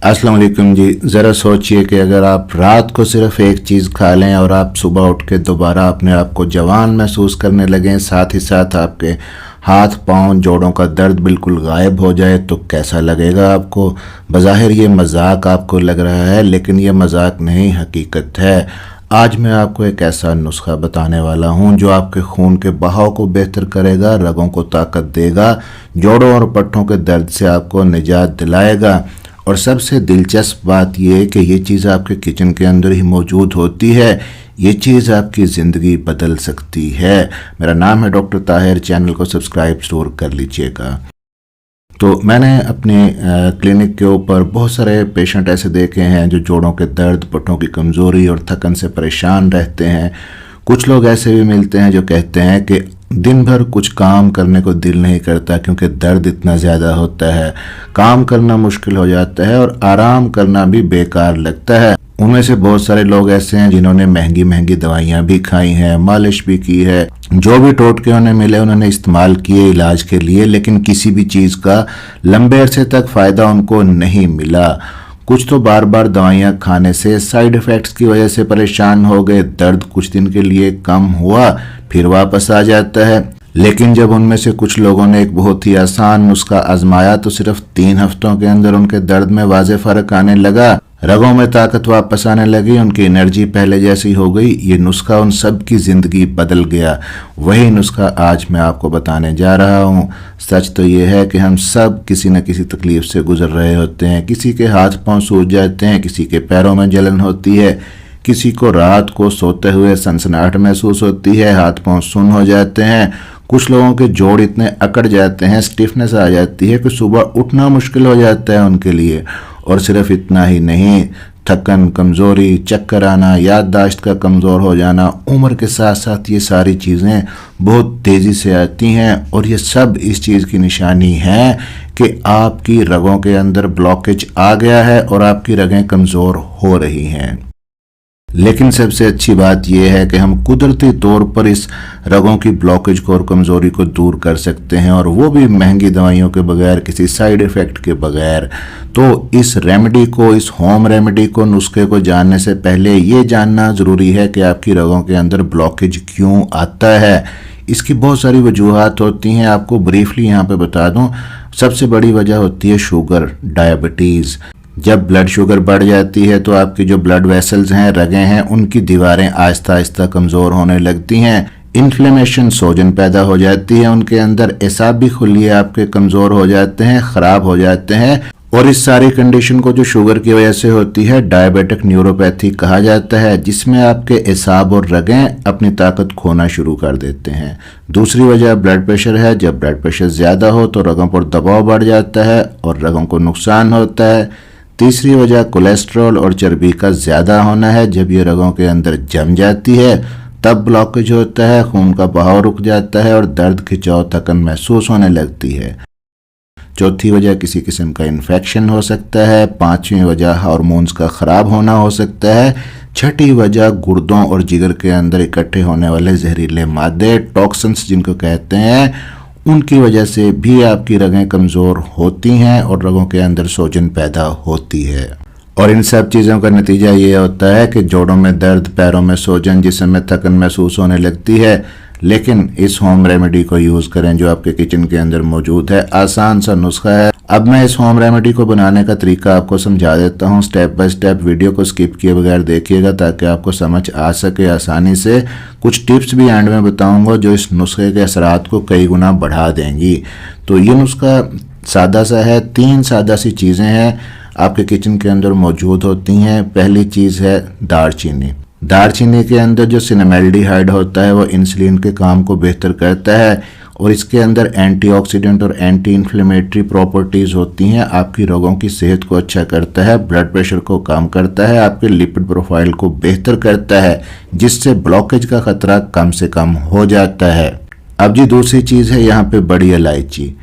अस्सलाम वालेकुम जी। ज़रा सोचिए कि अगर आप रात को सिर्फ एक चीज़ खा लें और आप सुबह उठ के दोबारा अपने आप को जवान महसूस करने लगें, साथ ही साथ आपके हाथ पाँव जोड़ों का दर्द बिल्कुल गायब हो जाए, तो कैसा लगेगा आपको। बज़ाहिर ये मजाक आपको लग रहा है, लेकिन ये मजाक नहीं, हकीकत है। आज मैं आपको एक ऐसा नुस्खा बताने वाला हूँ जो आपके खून के बहाव को बेहतर करेगा, रगों को ताकत देगा, जोड़ों और पट्टों के दर्द से आपको निजात दिलाएगा। और सबसे दिलचस्प बात यह है कि ये चीज़ आपके किचन के अंदर ही मौजूद होती है। ये चीज़ आपकी ज़िंदगी बदल सकती है। मेरा नाम है डॉक्टर ताहिर। चैनल को सब्सक्राइब ज़रूर कर लीजिएगा। तो मैंने अपने क्लिनिक के ऊपर बहुत सारे पेशेंट ऐसे देखे हैं जो जोड़ों के दर्द, पट्टों की कमज़ोरी और थकन से परेशान रहते हैं। कुछ लोग ऐसे भी मिलते हैं जो कहते हैं कि दिन भर कुछ काम करने को दिल नहीं करता क्योंकि दर्द इतना ज़्यादा होता है, काम करना मुश्किल हो जाता है और आराम करना भी बेकार लगता है। उनमें से बहुत सारे लोग ऐसे हैं जिन्होंने महंगी महंगी दवाइयाँ भी खाई हैं, मालिश भी की है, जो भी टोटके उन्हें मिले उन्होंने इस्तेमाल किए इलाज के लिए, लेकिन किसी भी चीज़ का लंबे अरसे तक फ़ायदा उनको नहीं मिला। कुछ तो बार बार दवाइयाँ खाने से साइड इफ़ेक्ट्स की वजह से परेशान हो गए। दर्द कुछ दिन के लिए कम हुआ, फिर वापस आ जाता है। लेकिन जब उनमें से कुछ लोगों ने एक बहुत ही आसान नुस्खा आजमाया तो सिर्फ 3 हफ्तों के अंदर उनके दर्द में वाज़े फ़र्क आने लगा, रगों में ताकत वापस आने लगी, उनकी एनर्जी पहले जैसी हो गई। ये नुस्खा उन सब की ज़िंदगी बदल गया। वही नुस्खा आज मैं आपको बताने जा रहा हूँ। सच तो ये है कि हम सब किसी न किसी तकलीफ से गुजर रहे होते हैं। किसी के हाथ पांव सूज जाते हैं, किसी के पैरों में जलन होती है, किसी को रात को सोते हुए सनसनाहट महसूस होती है, हाथ पांव सुन्न हो जाते हैं। कुछ लोगों के जोड़ इतने अकड़ जाते हैं, स्टिफनेस आ जाती है कि सुबह उठना मुश्किल हो जाता है उनके लिए। और सिर्फ इतना ही नहीं, थकन, कमज़ोरी, चक्कर आना, याददाश्त का कमज़ोर हो जाना, उम्र के साथ साथ ये सारी चीज़ें बहुत तेज़ी से आती हैं। और ये सब इस चीज़ की निशानी है कि आपकी रगों के अंदर ब्लॉकेज आ गया है और आपकी रगें कमज़ोर हो रही हैं। लेकिन सबसे अच्छी बात यह है कि हम कुदरती तौर पर इस रगों की ब्लॉकेज को और कमज़ोरी को दूर कर सकते हैं, और वो भी महंगी दवाइयों के बगैर, किसी साइड इफ़ेक्ट के बगैर। तो इस रेमेडी को, इस होम रेमेडी को, नुस्खे को जानने से पहले ये जानना ज़रूरी है कि आपकी रगों के अंदर ब्लॉकेज क्यों आता है। इसकी बहुत सारी वजूहात होती हैं। आपको ब्रीफली यहाँ पे बता दूँ, सबसे बड़ी वजह होती है शुगर, डायबिटीज़। जब ब्लड शुगर बढ़ जाती है तो आपकी जो ब्लड वेसल्स हैं, रगें हैं, उनकी दीवारें आहिस्ता आहिस्ता कमज़ोर होने लगती हैं। इन्फ्लेमेशन, सोजन पैदा हो जाती है उनके अंदर, एसाब भी खुलिए आपके कमज़ोर हो जाते हैं, ख़राब हो जाते हैं। और इस सारी कंडीशन को जो शुगर की वजह से होती है डायबिटिक न्यूरोपैथी कहा जाता है, जिसमें आपके एसाब और रगें अपनी ताकत खोना शुरू कर देते हैं। दूसरी वजह ब्लड प्रेशर है। जब ब्लड प्रेशर ज़्यादा हो तो रगों पर दबाव बढ़ जाता है और रगों को नुकसान होता है। तीसरी वजह कोलेस्ट्रॉल और चर्बी का ज़्यादा होना है। जब ये रगों के अंदर जम जाती है तब ब्लॉकेज होता है, खून का बहाव रुक जाता है और दर्द, खिंचाव, थकन महसूस होने लगती है। चौथी वजह किसी किस्म का इन्फेक्शन हो सकता है। पांचवी वजह हार्मोन्स का ख़राब होना हो सकता है। छठी वजह गुर्दों और जिगर के अंदर इकट्ठे होने वाले जहरीले मादे, टॉक्सिन्स जिनको कहते हैं, उनकी वजह से भी आपकी रगें कमज़ोर होती हैं और रगों के अंदर सोजन पैदा होती है। और इन सब चीज़ों का नतीजा ये होता है कि जोड़ों में दर्द, पैरों में सोजन, जिस्म में थकन महसूस होने लगती है। लेकिन इस होम रेमेडी को यूज़ करें जो आपके किचन के अंदर मौजूद है। आसान सा नुस्खा है। अब मैं इस होम रेमेडी को बनाने का तरीका आपको समझा देता हूँ स्टेप बाय स्टेप। वीडियो को स्किप किए बगैर देखिएगा ताकि आपको समझ आ सके आसानी से। कुछ टिप्स भी एंड में बताऊँगा जो इस नुस्खे के असरात को कई गुना बढ़ा देंगी। तो ये नुस्खा सादा सा है। 3 सादा सी चीज़ें हैं आपके किचन के अंदर मौजूद होती हैं। पहली चीज़ है दालचीनी। दालचीनी के अंदर जो सिनेमेल्डिहाइड होता है वो इंसुलिन के काम को बेहतर करता है और इसके अंदर एंटीऑक्सीडेंट और एंटी इन्फ्लेमेटरी प्रॉपर्टीज़ होती हैं। आपकी रगों की सेहत को अच्छा करता है, ब्लड प्रेशर को कम करता है, आपके लिपिड प्रोफाइल को बेहतर करता है, जिससे ब्लॉकेज का खतरा कम से कम हो जाता है। अब जी दूसरी चीज़ है यहाँ पे बड़ी इलायची।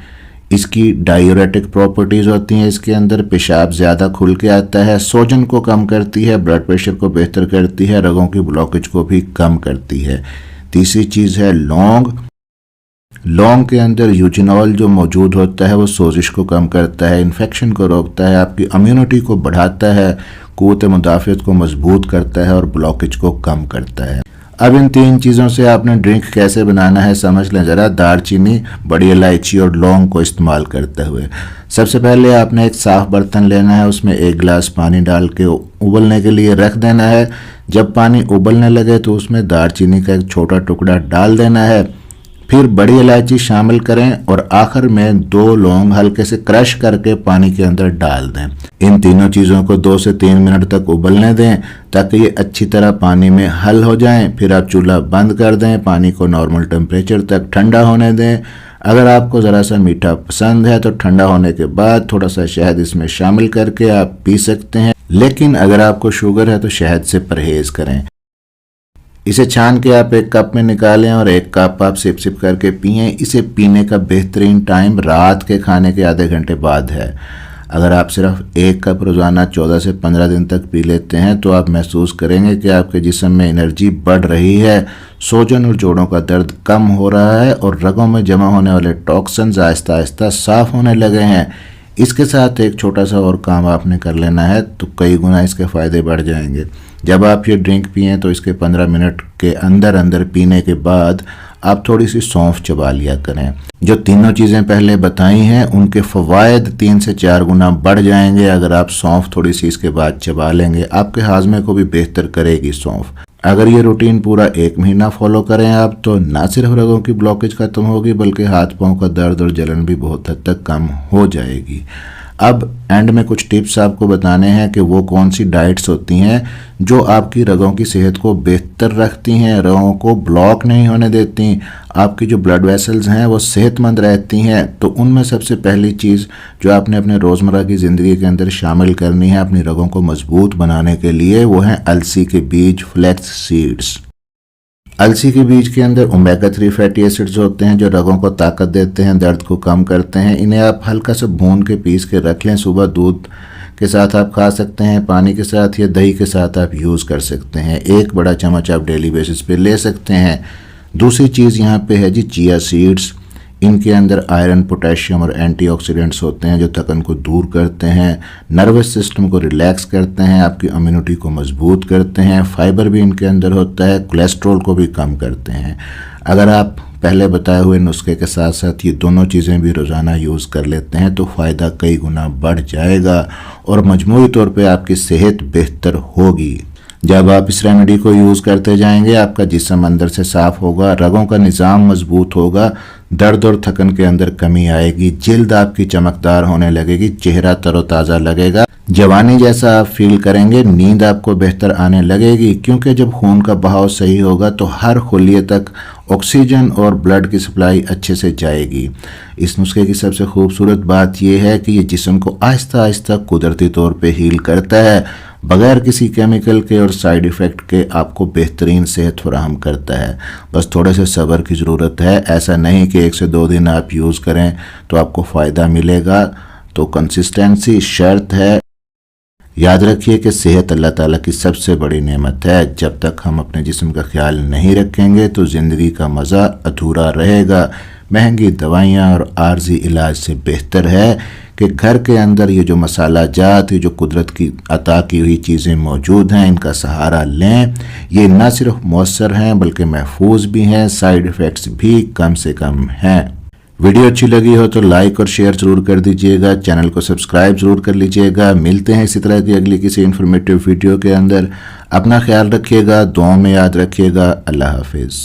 इसकी डायूरेटिक प्रॉपर्टीज़ होती हैं, इसके अंदर पेशाब ज़्यादा खुल के आता है, सोजन को कम करती है, ब्लड प्रेशर को बेहतर करती है, रगों की ब्लॉकेज को भी कम करती है। तीसरी चीज़ है लौंग। लौंग के अंदर यूजिनॉल जो मौजूद होता है वो सोजिश को कम करता है, इन्फेक्शन को रोकता है, आपकी इम्यूनिटी को बढ़ाता है, क़ुव्वत मुदाफ़ियत को मजबूत करता है और ब्लॉकेज को कम करता है। अब इन 3 चीज़ों से आपने ड्रिंक कैसे बनाना है समझ लें ज़रा। दालचीनी, बड़ी इलायची और लौंग को इस्तेमाल करते हुए सबसे पहले आपने एक साफ़ बर्तन लेना है, उसमें 1 गिलास पानी डाल के उबलने के लिए रख देना है। जब पानी उबलने लगे तो उसमें दालचीनी का एक छोटा टुकड़ा डाल देना है, फिर बड़ी इलायची शामिल करें और आखिर में 2 लौंग हल्के से क्रश करके पानी के अंदर डाल दें। इन तीनों चीज़ों को 2 से 3 मिनट तक उबलने दें ताकि ये अच्छी तरह पानी में हल हो जाएं। फिर आप चूल्हा बंद कर दें, पानी को नॉर्मल टेम्परेचर तक ठंडा होने दें। अगर आपको ज़रा सा मीठा पसंद है तो ठंडा होने के बाद थोड़ा सा शहद इसमें शामिल करके आप पी सकते हैं, लेकिन अगर आपको शुगर है तो शहद से परहेज़ करें। इसे छान के आप एक कप में निकालें और 1 कप आप सिप सिप करके पिएं। इसे पीने का बेहतरीन टाइम रात के खाने के आधे घंटे बाद है। अगर आप सिर्फ 1 कप रोज़ाना 14 से 15 दिन तक पी लेते हैं तो आप महसूस करेंगे कि आपके जिस्म में एनर्जी बढ़ रही है, सूजन और जोड़ों का दर्द कम हो रहा है और रगों में जमा होने वाले टॉक्सिन्स आहिस्ता आहिस्ता साफ होने लगे हैं। इसके साथ एक छोटा सा और काम आपने कर लेना है तो कई गुना इसके फ़ायदे बढ़ जाएंगे। जब आप ये ड्रिंक पिएं तो इसके 15 मिनट के अंदर अंदर पीने के बाद आप थोड़ी सी सौंफ चबा लिया करें। जो तीनों चीज़ें पहले बताई हैं उनके फ़वायद 3 से 4 गुना बढ़ जाएंगे अगर आप सौंफ थोड़ी सी इसके बाद चबा लेंगे। आपके हाजमे को भी बेहतर करेगी सौंफ। अगर ये रूटीन पूरा 1 महीना फॉलो करें आप तो ना सिर्फ रगों की ब्लॉकेज ख़त्म होगी बल्कि हाथ पाँव का दर्द और जलन भी बहुत हद तक कम हो जाएगी। अब एंड में कुछ टिप्स आपको बताने हैं कि वो कौन सी डाइट्स होती हैं जो आपकी रगों की सेहत को बेहतर रखती हैं, रगों को ब्लॉक नहीं होने देती, आपकी जो ब्लड वेसल्स हैं वो सेहतमंद रहती हैं। तो उनमें सबसे पहली चीज़ जो आपने अपने रोज़मर्रा की ज़िंदगी के अंदर शामिल करनी है अपनी रगों को मजबूत बनाने के लिए वो हैं अलसी के बीज, फ्लैक्स सीड्स। अलसी के बीज के अंदर ओमेगा 3 फैटी एसिड्स होते हैं जो रगों को ताकत देते हैं, दर्द को कम करते हैं। इन्हें आप हल्का सा भून के पीस के रख लें, सुबह दूध के साथ आप खा सकते हैं, पानी के साथ या दही के साथ आप यूज़ कर सकते हैं। 1 बड़ा चम्मच आप डेली बेसिस पे ले सकते हैं। दूसरी चीज़ यहाँ पे है जी चिया सीड्स। इनके अंदर आयरन, पोटेशियम और एंटीऑक्सीडेंट्स होते हैं जो थकन को दूर करते हैं, नर्वस सिस्टम को रिलैक्स करते हैं, आपकी इम्यूनिटी को मजबूत करते हैं। फाइबर भी इनके अंदर होता है, कोलेस्ट्रॉल को भी कम करते हैं। अगर आप पहले बताए हुए नुस्खे के साथ साथ ये दोनों चीज़ें भी रोज़ाना यूज़ कर लेते हैं तो फ़ायदा कई गुना बढ़ जाएगा और मजमूई तौर पे आपकी सेहत बेहतर होगी। जब आप इस रेमेडी को यूज़ करते जाएंगे आपका जिस्म अंदर से साफ़ होगा, रगों का निज़ाम मजबूत होगा, दर्द और थकन के अंदर कमी आएगी, जिल्द आपकी चमकदार होने लगेगी, चेहरा तरोताज़ा लगेगा, जवानी जैसा आप फील करेंगे, नींद आपको बेहतर आने लगेगी क्योंकि जब खून का बहाव सही होगा तो हर खुलिये तक ऑक्सीजन और ब्लड की सप्लाई अच्छे से जाएगी। इस नुस्खे की सबसे खूबसूरत बात यह है कि ये जिस्म को आहिस्ता आहिस्ता कुदरती तौर पे हील करता है, बगैर किसी केमिकल के और साइड इफ़ेक्ट के आपको बेहतरीन सेहत फराहम करता है। बस थोड़े से सब्र की ज़रूरत है। ऐसा नहीं कि 1 से 2 दिन आप यूज़ करें तो आपको फ़ायदा मिलेगा। तो कंसिस्टेंसी शर्त है। याद रखिए कि सेहत अल्लाह ताला की सबसे बड़ी नेमत है। जब तक हम अपने जिस्म का ख्याल नहीं रखेंगे तो ज़िंदगी का मज़ा अधूरा रहेगा। महंगी दवाइयाँ और आर्जी इलाज से बेहतर है कि घर के अंदर ये जो मसाला जात, ये जो कुदरत की अता की हुई चीज़ें मौजूद हैं, इनका सहारा लें। ये ना सिर्फ मौसर हैं बल्कि महफूज भी हैं, साइड इफ़ेक्ट्स भी कम से कम हैं। वीडियो अच्छी लगी हो तो लाइक और शेयर ज़रूर कर दीजिएगा, चैनल को सब्सक्राइब ज़रूर कर लीजिएगा। मिलते हैं इसी तरह की अगली किसी इन्फॉर्मेटिव वीडियो के अंदर। अपना ख्याल रखिएगा, दुआओं में याद रखिएगा। अल्लाह हाफिज़।